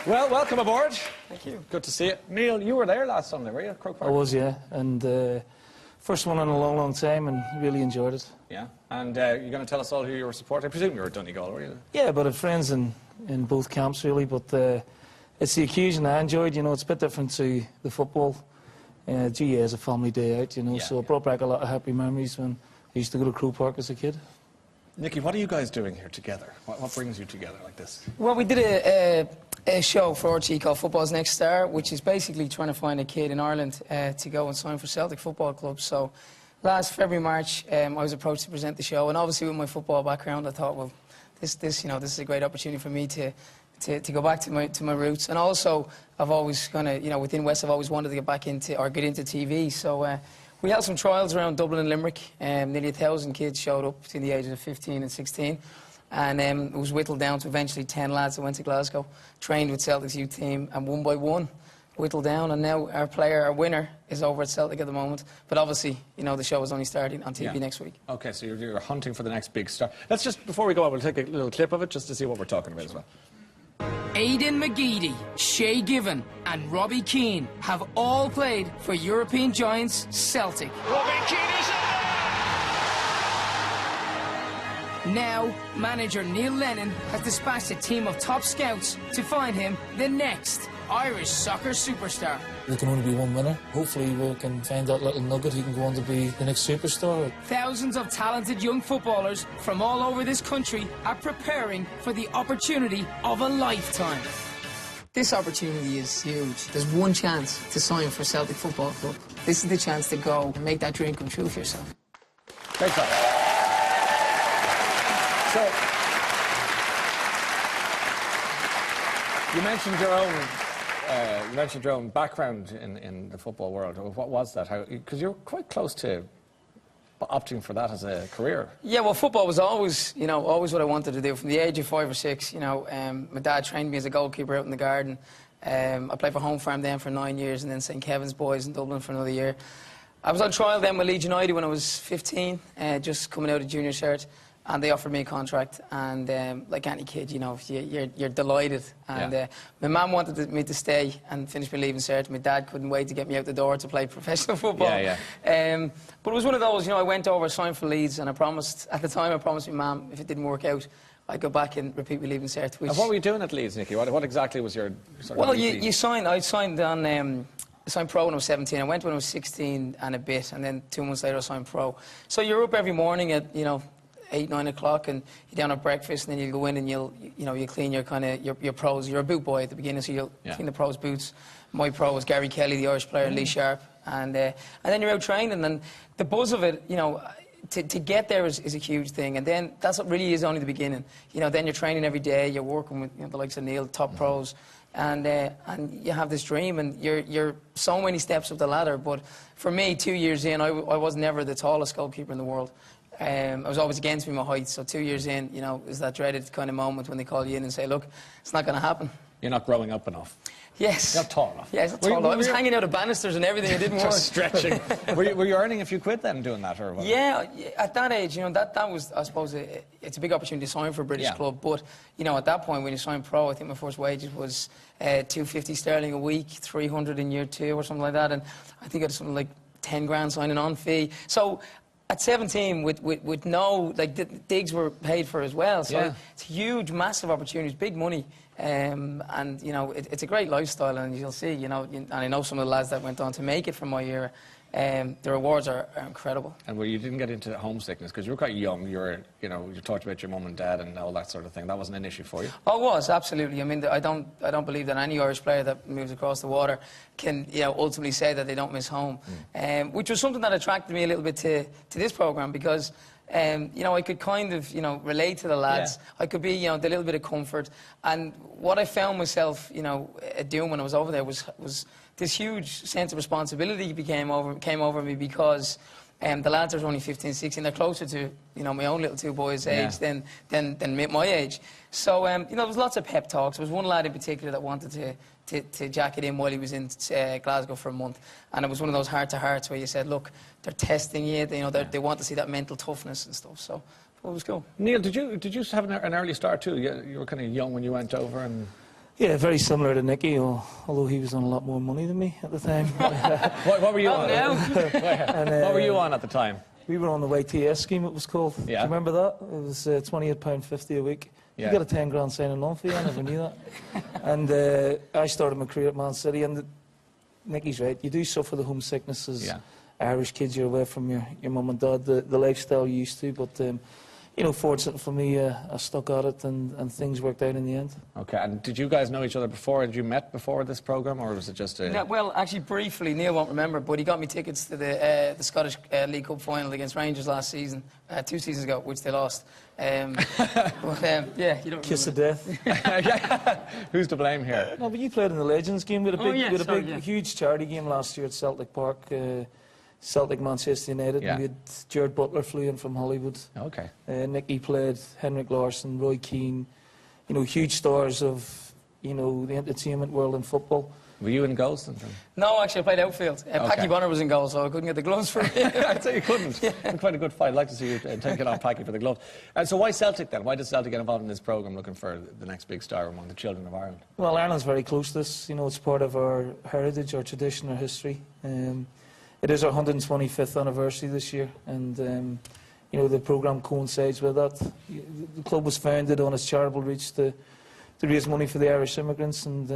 Well, welcome aboard. Thank you. Good to see you. Neil, you were there last Sunday, were you, at Croke Park? I was, yeah. And first one in a long, long time, and really enjoyed it. Yeah. And you're going to tell us all who you were supporting? I presume you were Donegal, were you? Yeah, but I had friends in both camps, really. But it's the occasion I enjoyed. You know, it's a bit different to the football. GA is a family day out, you know, so it brought back a lot of happy memories when I used to go to Croke Park as a kid. Nicky, what are you guys doing here together? What brings you together like this? Well, we did a show for RTE called Football's Next Star, which is basically trying to find a kid in Ireland to go and sign for Celtic Football Club. So last February, March, I was approached to present the show, and obviously with my football background, I thought, well, this is a great opportunity for me to go back to my roots. And also, I've always kind of, within West, I've always wanted to get back into, or get into TV. So we had some trials around Dublin and Limerick. Nearly 1,000 kids showed up between the ages of 15 and 16. And it was whittled down to eventually 10 lads that went to Glasgow, trained with Celtic's youth team, and one by one, whittled down. And now our winner, is over at Celtic at the moment. But obviously, the show is only starting on TV next week. OK, so you're hunting for the next big star. Let's just, before we go on, we'll take a little clip of it just to see what we're talking about as well. Aidan McGeady, Shay Given and Robbie Keane have all played for European giants Celtic. Robbie Keane is in there! Now, manager Neil Lennon has dispatched a team of top scouts to find him the next Irish soccer superstar. There can only be one winner. Hopefully we can find that little nugget. He can go on to be the next superstar. Thousands of talented young footballers from all over this country are preparing for the opportunity of a lifetime. This opportunity is huge. There's one chance to sign for Celtic Football Club. This is the chance to go and make that dream come true for yourself. Great job. So, you mentioned your own background in the football world. What was that? Because you're quite close to opting for that as a career. Yeah, well, football was always, always what I wanted to do. From the age of 5 or 6, my dad trained me as a goalkeeper out in the garden. I played for Home Farm then for 9 years, and then St Kevin's Boys in Dublin for another year. I was on trial then with Leeds United when I was 15, just coming out of junior cert. And they offered me a contract, and like any kid, you're delighted. And my mum wanted me to stay and finish my leaving cert. My dad couldn't wait to get me out the door to play professional football. But it was one of those, I went over, signed for Leeds, and at the time I promised my mum, if it didn't work out, I'd go back and repeat my leaving cert. And what were you doing at Leeds, Nicky? What exactly was your sort of... Well, I signed on... I signed pro when I was 17. I went when I was 16 and a bit, and then 2 months later I signed pro. So you're up every morning at, 8, 9 o'clock, and you're down at breakfast, and then you go in and you'll clean your your pros. You're a boot boy at the beginning, so you'll clean the pros' boots. My pro was Gary Kelly, the Irish player, Lee Sharp, and then you're out training, and the buzz of it, to get there is a huge thing, and then that's what really is only the beginning. Then you're training every day, you're working with the likes of Neil, top pros, and you have this dream, and you're so many steps up the ladder. But for me, 2 years in, I was never the tallest goalkeeper in the world. I was always against me, my height, so 2 years in, is that dreaded kind of moment when they call you in and say, look, it's not going to happen. You're not growing up enough. Yes. You're not tall enough. Yeah, not tall enough. I was hanging out of banisters and everything, it didn't work. Just stretching. were you earning a few quid then doing that, or what? Yeah, at that age, that was, I suppose, it's a big opportunity to sign for a British club, but, at that point, when you sign pro, I think my first wages was £250 sterling a week, 300 in year 2 or something like that, and I think I had something like 10 grand signing on fee. So, at 17, with no, digs were paid for as well, so it's huge, massive opportunities, big money, and it's a great lifestyle, and you'll see, and I know some of the lads that went on to make it from my era. The rewards are incredible. And where you didn't get into homesickness, because you were quite young, you talked about your mum and dad and all that sort of thing. That wasn't an issue for you? Oh, it was, absolutely. I mean, I don't believe that any Irish player that moves across the water can, ultimately say that they don't miss home. Which was something that attracted me a little bit to this programme, because I could kind of, relate to the lads. I could be, the little bit of comfort. And what I found myself, doing when I was over there was this huge sense of responsibility came over me, because the lads are only 15, 16. They're closer to, my own little 2 boys' age than my age. So, there was lots of pep talks. There was one lad in particular that wanted to jack it in while he was in Glasgow for a month. And it was one of those heart-to-hearts where you said, look, they're testing you, they want to see that mental toughness and stuff. So, it was cool. Neil, did you have an early start too? You were kind of young when you went over, and... Yeah, very similar to Nicky, although he was on a lot more money than me at the time. What were you on? And, What were you on at the time? We were on the YTS scheme, it was called. Yeah. Do you remember that? It was £28.50 a week. Yeah. You got a 10 grand signing on fee, I never knew that. And I started my career at Man City, and Nicky's right, you do suffer the homesickness as Irish kids. You're away from your mum and dad, the lifestyle you used to, but you know, fortunate for me, I stuck at it and things worked out in the end. Okay, and did you guys know each other before? Had you met before this programme, or was it just a... No, well, actually, briefly, Neil won't remember, but he got me tickets to the Scottish League Cup final against Rangers last season, 2 seasons ago, which they lost. Yeah, you don't Kiss of remember. death. Who's to blame here? No, but you played in the Legends game. We had a big, yeah. huge charity game last year at Celtic Park. Celtic Manchester United. Yeah. And we had Jared Butler flew in from Hollywood. Okay. Nicky played, Henrik Larsson, Roy Keane. You know, huge stars of, you know, the entertainment world and football. Were you in goals? No, actually, I played outfield. Packy Bonner was in goal, so I couldn't get the gloves for him. I'd say you couldn't. Yeah. Quite a good fight. I'd like to see you take it on Packy for the glove. So why Celtic then? Why does Celtic get involved in this programme looking for the next big star among the children of Ireland? Well, Ireland's very close to this. You know, it's part of our heritage, our tradition, our history. It is our 125th anniversary this year, and you know, the programme coincides with that. The club was founded on its charitable reach to raise money for the Irish immigrants, and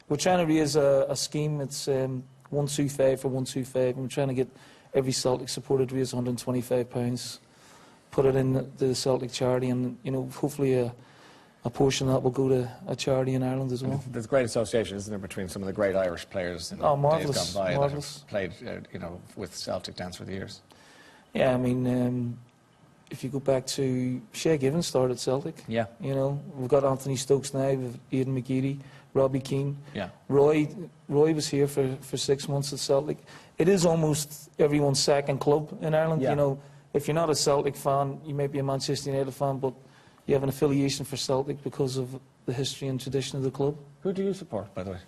we're trying to raise a scheme. It's 125 for 125, and we're trying to get every Celtic supporter to raise £125, put it in the Celtic charity, and you know, hopefully a portion of that will go to a charity in Ireland as well. There's a great association, isn't there, between some of the great Irish players in marvellous, days gone by marvellous. that have played, you know, with Celtic dance for the years. Yeah, I mean, if you go back to Shay Given started at Celtic. Yeah. You know, we've got Anthony Stokes now, we've Aidan McGeady, Robbie Keane. Yeah. Roy was here for 6 months at Celtic. It is almost everyone's second club in Ireland. Yeah. You know, if you're not a Celtic fan, you might be a Manchester United fan, but you have an affiliation for Celtic because of the history and tradition of the club. Who do you support, by the way?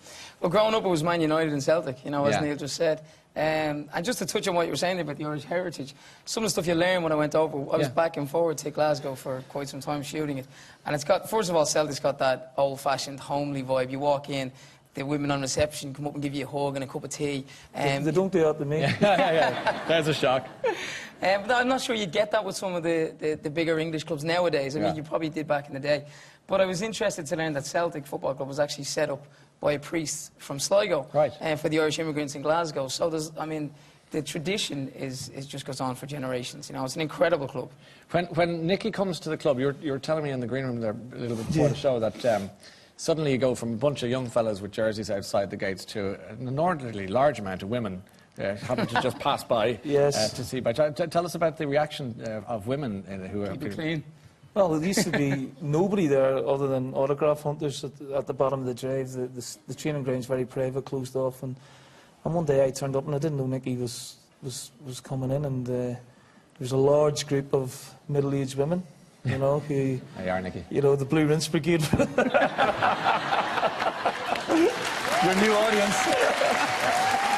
Well, growing up, it was Man United and Celtic, you know, as Yeah. Neil just said. And just to touch on what you were saying about the Irish heritage, some of the stuff you learn when I went over, I was back and forward to Glasgow for quite some time shooting it. And it's got, first of all, Celtic's got that old-fashioned, homely vibe. You walk in, the women on reception come up and give you a hug and a cup of tea. They don't do that to me. Yeah. There's a shock. But I'm not sure you'd get that with some of the bigger English clubs nowadays. I mean, you probably did back in the day. But I was interested to learn that Celtic Football Club was actually set up by a priest from Sligo, right, for the Irish immigrants in Glasgow. So there's, I mean, the tradition is just goes on for generations. You know, it's an incredible club. When Nicky comes to the club, you're telling me in the green room there a little bit before the show that suddenly you go from a bunch of young fellas with jerseys outside the gates to an inordinately large amount of women happen to just pass by to see. But tell us about the reaction of women who are... Keep it clean. Well, there used to be nobody there other than autograph hunters at the bottom of the drive. The training ground's very private, closed off. And one day I turned up and I didn't know Nicky was coming in, and there was a large group of middle-aged women, you know, who... There you are, Nicky. You know, the Blue Rinse Brigade. Your new audience.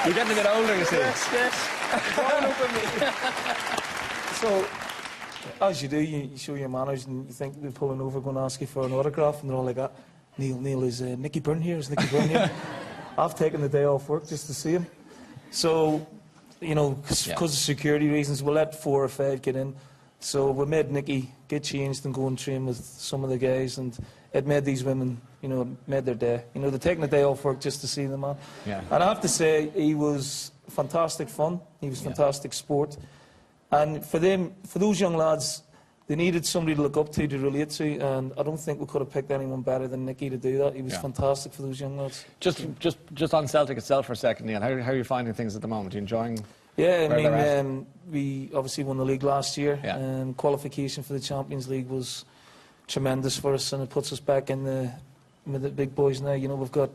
You're getting a bit older, you see. Yes. Growing up with me. So, as you do, you show your manners and you think they're pulling over going to ask you for an autograph, and they're all like that. Neil, is Nicky Byrne here? Is Nicky Byrne here? I've taken the day off work just to see him. So, you know, because of security reasons, we'll let 4 or 5 get in. So we made Nicky get changed and go and train with some of the guys, and it made these women, you know, made their day. You know, they're taking the day off work just to see the man. Yeah. And I have to say, he was fantastic fun. He was fantastic sport. And for those young lads, they needed somebody to look up to relate to, and I don't think we could have picked anyone better than Nicky to do that. He was fantastic for those young lads. Just on Celtic itself for a second, Neil, how are you finding things at the moment? Are you enjoying? Yeah, I mean, we obviously won the league last year. Yeah. Qualification for the Champions League was tremendous for us, and it puts us back in with the big boys now. You know, we've got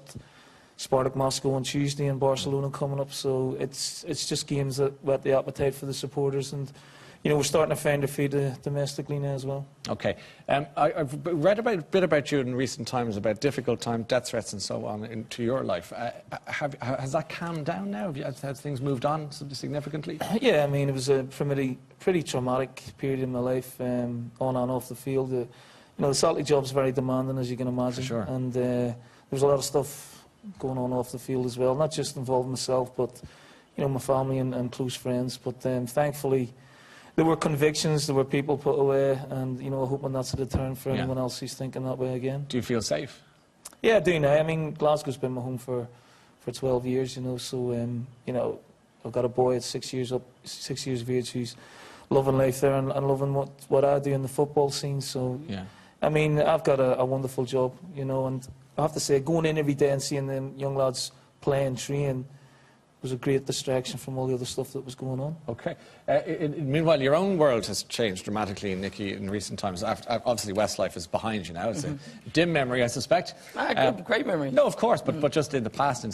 Spartak Moscow on Tuesday and Barcelona coming up, so it's just games that whet the appetite for the supporters, and you know, we're starting to find our feet domestically now as well. Okay. I've read a bit about you in recent times, about difficult times, death threats and so on into your life. Has that calmed down now? Has things moved on significantly? Yeah, I mean, it was a pretty traumatic period in my life, on and off the field. You know, the Celtic job's very demanding, as you can imagine. For sure. And was a lot of stuff going on off the field as well, not just involving myself, but you know, my family and close friends. But thankfully, there were convictions, there were people put away, and you know, hoping that's a deterrent for anyone else who's thinking that way again. Do you feel safe? Yeah, I do now. I mean, Glasgow's been my home for 12 years, you know, so you know, I've got a boy at 6 years of age who's loving life there and loving what I do in the football scene. So, I mean, I've got a wonderful job, you know, and I have to say, going in every day and seeing them young lads play and train was a great distraction from all the other stuff that was going on. Okay. Meanwhile, your own world has changed dramatically, Nicky, in recent times. Obviously, Westlife is behind you now. It's a dim memory, I suspect. Great memory. No, of course, but just in the past.